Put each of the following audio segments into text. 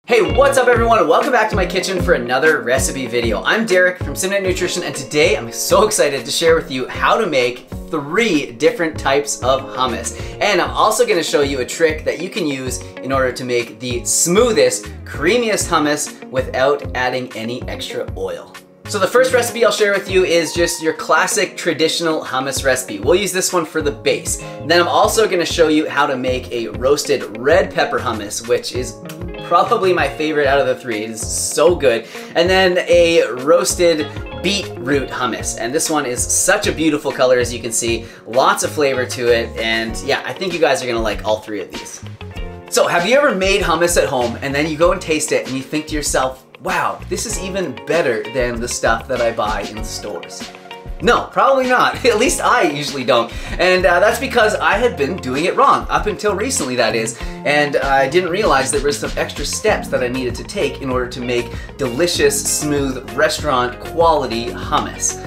Hey, what's up everyone? Welcome back to my kitchen for another recipe video. I'm Derek from Simnett Nutrition, and today I'm so excited to share with you how to make 3 different types of hummus. And I'm also going to show you a trick that you can use in order to make the smoothest, creamiest hummus without adding any extra oil. So the first recipe I'll share with you is just your classic traditional hummus recipe. We'll use this one for the base. Then I'm also going to show you how to make a roasted red pepper hummus, which is probably my favorite out of the 3. It is so good. And then a roasted beetroot hummus. And this one is such a beautiful color, as you can see. Lots of flavor to it. And yeah, I think you guys are going to like all 3 of these. So have you ever made hummus at home and then you go and taste it and you think to yourself, wow, this is even better than the stuff that I buy in the stores? No, probably not. At least I usually don't. And that's because I had been doing it wrong, up until recently that is, and I didn't realize there were some extra steps that I needed to take in order to make delicious, smooth, restaurant quality hummus.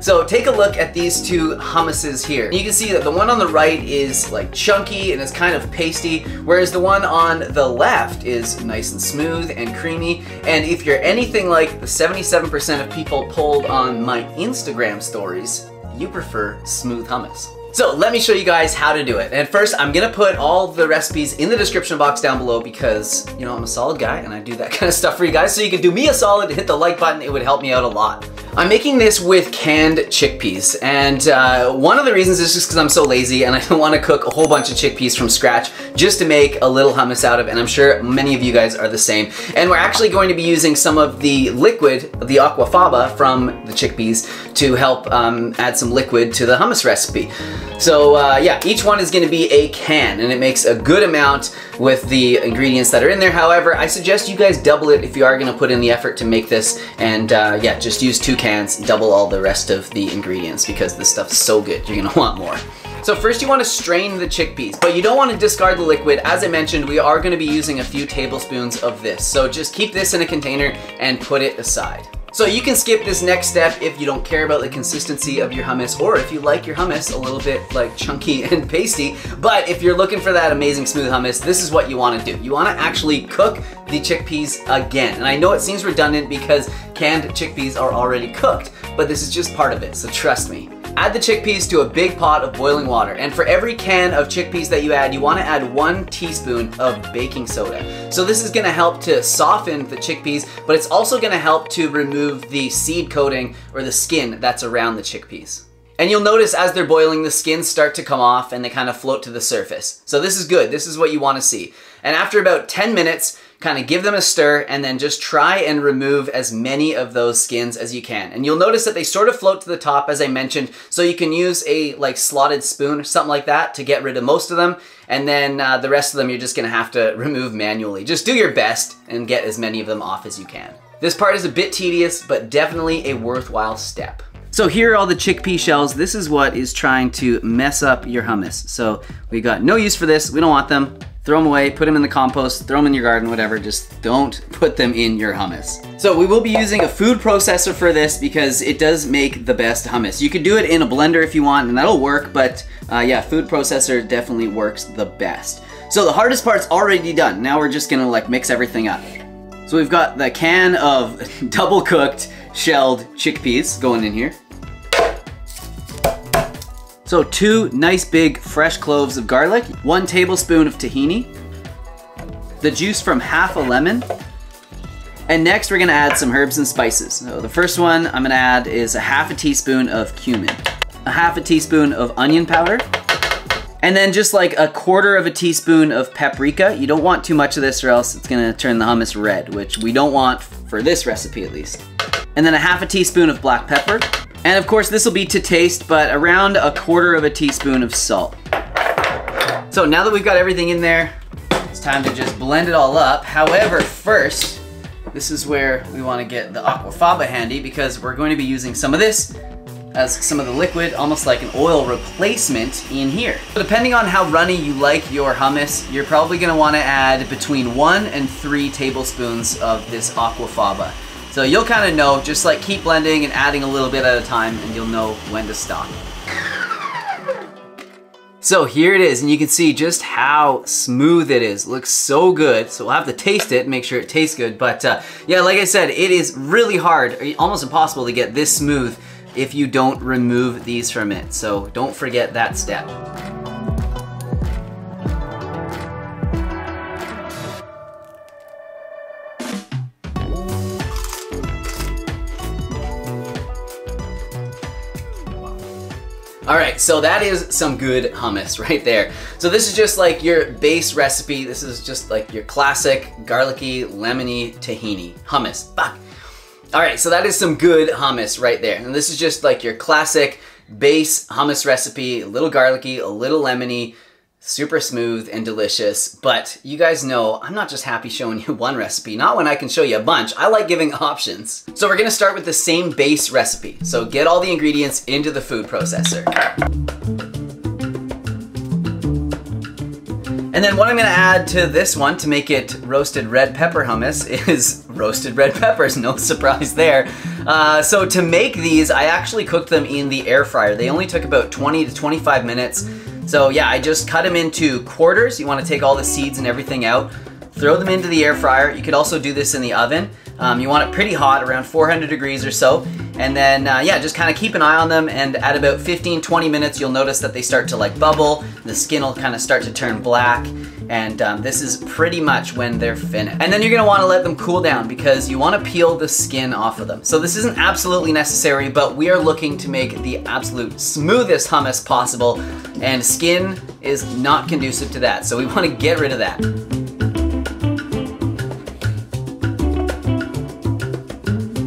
So take a look at these 2 hummuses here. You can see that the one on the right is like chunky and it's kind of pasty, whereas the one on the left is nice and smooth and creamy. And if you're anything like the 77% of people polled on my Instagram stories, you prefer smooth hummus. So let me show you guys how to do it. And first, I'm gonna put all the recipes in the description box down below because, you know, I'm a solid guy and I do that kind of stuff for you guys. So you can do me a solid, hit the like button, it would help me out a lot. I'm making this with canned chickpeas, and one of the reasons is just because I'm so lazy and I don't want to cook a whole bunch of chickpeas from scratch just to make a little hummus out of it, and I'm sure many of you guys are the same. And we're actually going to be using some of the liquid, the Aquafaba from the chickpeas to help add some liquid to the hummus recipe. So yeah, each one is going to be a can, and it makes a good amount with the ingredients that are in there. However, I suggest you guys double it if you are going to put in the effort to make this, and yeah, just use 2 cans, double all the rest of the ingredients because this stuff's so good, you're going to want more. So first you want to strain the chickpeas, but you don't want to discard the liquid. As I mentioned, we are going to be using a few tablespoons of this, so just keep this in a container and put it aside. So you can skip this next step if you don't care about the consistency of your hummus, or if you like your hummus a little bit like chunky and pasty. But if you're looking for that amazing smooth hummus, this is what you want to do. You want to actually cook the chickpeas again. And I know it seems redundant because canned chickpeas are already cooked, but this is just part of it, so trust me. Add the chickpeas to a big pot of boiling water, and for every can of chickpeas that you add, you want to add 1 teaspoon of baking soda. So this is going to help to soften the chickpeas, but it's also going to help to remove the seed coating or the skin that's around the chickpeas. And you'll notice as they're boiling, the skins start to come off and they kind of float to the surface. So this is good. This is what you want to see. And after about 10 minutes, kind of give them a stir and then just try and remove as many of those skins as you can. And you'll notice that they sort of float to the top, as I mentioned, so you can use a like slotted spoon or something like that to get rid of most of them. And then the rest of them you're just gonna have to remove manually. Just do your best and get as many of them off as you can. This part is a bit tedious, but definitely a worthwhile step. So here are all the chickpea shells. This is what is trying to mess up your hummus. So we got no use for this, we don't want them. Throw them away, put them in the compost, throw them in your garden, whatever, just don't put them in your hummus. So we will be using a food processor for this because it does make the best hummus. You could do it in a blender if you want and that'll work, but yeah, food processor definitely works the best. So the hardest part's already done. Now we're just gonna like mix everything up. So we've got the can of double cooked shelled chickpeas going in here. So 2 nice big fresh cloves of garlic, 1 tablespoon of tahini, the juice from half a lemon, and next we're gonna add some herbs and spices. So the first one I'm gonna add is a half a teaspoon of cumin, a half a teaspoon of onion powder, and then just like a 1/4 of a teaspoon of paprika. You don't want too much of this or else it's gonna turn the hummus red, which we don't want for this recipe at least. And then a half a teaspoon of black pepper. And of course this will be to taste, but around a 1/4 of a teaspoon of salt. So now that we've got everything in there, it's time to just blend it all up. However, first, this is where we want to get the Aquafaba handy because we're going to be using some of this as some of the liquid, almost like an oil replacement in here. So depending on how runny you like your hummus, you're probably going to want to add between 1 and 3 tablespoons of this Aquafaba. So you'll kind of know, just like keep blending and adding a little bit at a time and you'll know when to stop. So here it is, and you can see just how smooth it is. Looks so good. So we'll have to taste it, make sure it tastes good. But yeah, like I said, it is really hard, almost impossible to get this smooth if you don't remove these from it. So don't forget that step. All right, so that is some good hummus right there. So this is just like your base recipe. This is just like your classic garlicky, lemony tahini hummus. Fuck. All right, so that is some good hummus right there. And this is just like your classic base hummus recipe, a little garlicky, a little lemony, super smooth and delicious. But you guys know I'm not just happy showing you one recipe, not when I can show you a bunch. I like giving options. So we're gonna start with the same base recipe. So get all the ingredients into the food processor. And then what I'm gonna add to this one to make it roasted red pepper hummus is roasted red peppers, no surprise there. So to make these, I actually cooked them in the air fryer. They only took about 20 to 25 minutes. So yeah, I just cut them into quarters. You wanna take all the seeds and everything out, throw them into the air fryer. You could also do this in the oven. You want it pretty hot, around 400 degrees or so. And then, yeah, just kind of keep an eye on them, and at about 15-20 minutes, you'll notice that they start to like bubble, the skin will kind of start to turn black, and this is pretty much when they're finished. And then you're gonna wanna let them cool down because you wanna peel the skin off of them. So this isn't absolutely necessary, but we are looking to make the absolute smoothest hummus possible, and skin is not conducive to that, so we wanna get rid of that.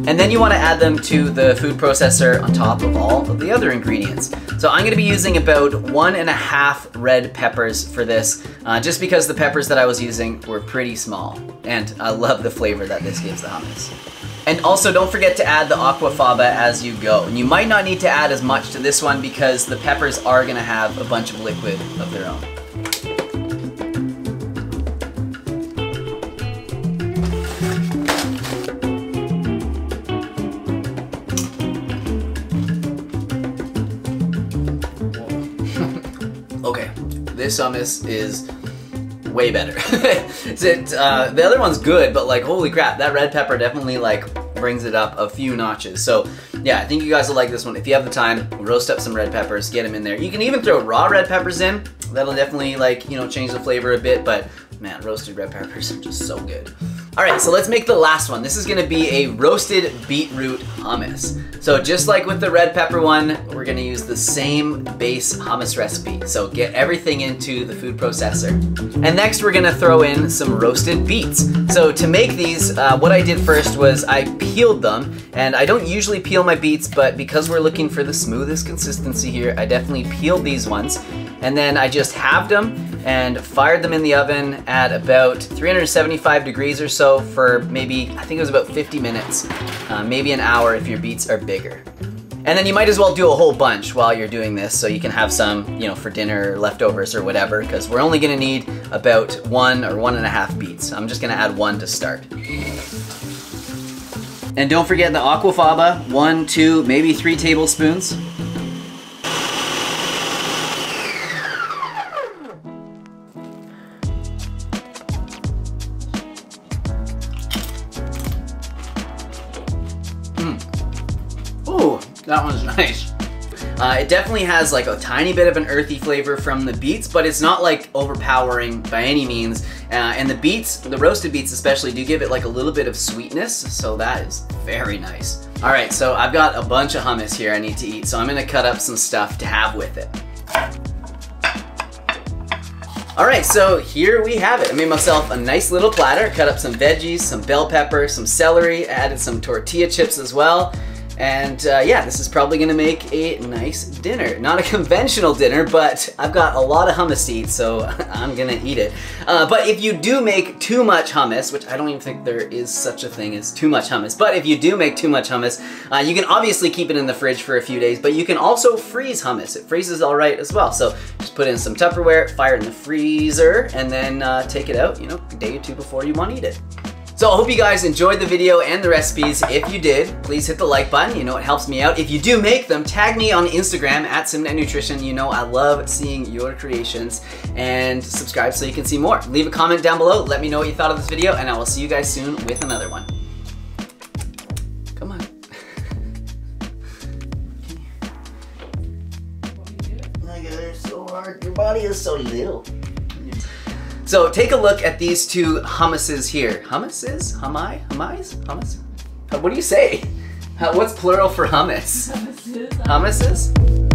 And then you want to add them to the food processor on top of all of the other ingredients. So I'm going to be using about 1.5 red peppers for this, just because the peppers that I was using were pretty small. And I love the flavor that this gives the hummus. And also don't forget to add the Aquafaba as you go. And you might not need to add as much to this one because the peppers are going to have a bunch of liquid of their own. Okay, this hummus is way better. The other one's good, but like, holy crap, that red pepper definitely like brings it up a few notches. So yeah, I think you guys will like this one. If you have the time, roast up some red peppers, get them in there. You can even throw raw red peppers in. That'll definitely like, you know, change the flavor a bit, but man, roasted red peppers are just so good. All right, so let's make the last one. This is gonna be a roasted beetroot hummus. So just like with the red pepper one, we're gonna use the same base hummus recipe. So get everything into the food processor. And next we're gonna throw in some roasted beets. So to make these, what I did first was I peeled them, and I don't usually peel my beets, but because we're looking for the smoothest consistency here, I definitely peeled these ones. And then I just halved them and fired them in the oven at about 375 degrees or so for maybe, I think it was about 50 minutes, maybe an hour if your beets are bigger. And then you might as well do a whole bunch while you're doing this so you can have some, you know, for dinner or leftovers or whatever, because we're only gonna need about 1 or 1.5 beets. I'm just gonna add 1 to start. And don't forget the Aquafaba, 1, 2, maybe 3 tablespoons. Ooh, that one's nice. It definitely has like a tiny bit of an earthy flavor from the beets, but it's not like overpowering by any means. And the beets, the roasted beets especially, do give it like a little bit of sweetness, so that is very nice. All right, so I've got a bunch of hummus here I need to eat, so I'm gonna cut up some stuff to have with it. All right, so here we have it. I made myself a nice little platter, cut up some veggies, some bell pepper, some celery, added some tortilla chips as well. And yeah, this is probably gonna make a nice dinner. Not a conventional dinner, but I've got a lot of hummus to eat, so I'm gonna eat it. But if you do make too much hummus, which I don't even think there is such a thing as too much hummus, but if you do make too much hummus, you can obviously keep it in the fridge for a few days, but you can also freeze hummus. It freezes all right as well. So just put in some Tupperware, fire it in the freezer, and then take it out, you know, a day or two before you wanna eat it. So I hope you guys enjoyed the video and the recipes. If you did, please hit the like button. You know, it helps me out. If you do make them, tag me on Instagram at Simnett Nutrition. You know, I love seeing your creations. And subscribe so you can see more. Leave a comment down below. Let me know what you thought of this video, and I will see you guys soon with another one. Come on. It's so hard. Your body is so little. So take a look at these two hummuses here. Hummuses? Hummus? What do you say? What's plural for hummus? Hummuses. Hummuses?